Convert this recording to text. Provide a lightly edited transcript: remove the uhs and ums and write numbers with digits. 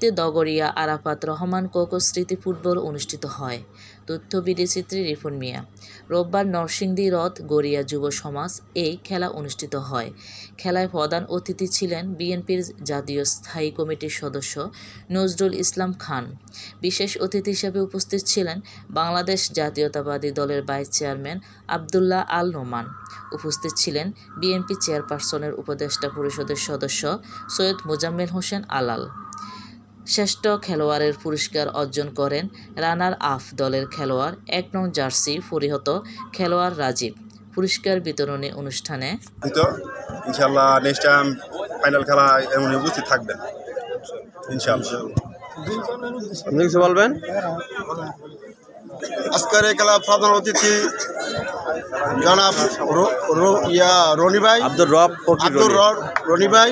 বিএনপিতে দগরিয়া আরাফাত রহমান কোকো স্মৃতি ফুটবল অনুষ্ঠিত হয়। তথ্য বিডিচিত্রী রিফন মিয়া। রোববার নরসিংদী রথ গড়িয়া যুব সমাজ এই খেলা অনুষ্ঠিত হয়। খেলায় প্রধান অতিথি ছিলেন বিএনপির জাতীয় স্থায়ী কমিটির সদস্য নজরুল ইসলাম খান। বিশেষ অতিথি হিসেবে উপস্থিত ছিলেন বাংলাদেশ জাতীয়তাবাদী দলের ভাইস চেয়ারম্যান আবদুল্লাহ আল নোমান। উপস্থিত ছিলেন বিএনপি চেয়ারপারসনের উপদেষ্টা পরিষদের সদস্য সৈয়দ মোজাম্মেল হোসেন আলাল। শ্রেষ্ঠ খেলোয়াড়ের পুরস্কার অর্জন করেন রানার আপ দলের খেলোয়াড় ১ নং জার্সি পরিহিত খেলোয়াড় রাজীব। পুরস্কার বিতরণী অনুষ্ঠানে ইনশাআল্লাহ নেক্সট টাইম ফাইনাল খেলা এমন উপস্থিত থাকবেন ইনশাআল্লাহ। আপনি কিছু বলবেন? আজকের এই খেলা প্রধান অতিথি জনাব রনি ভাই, আব্দুর রব রনি ভাই।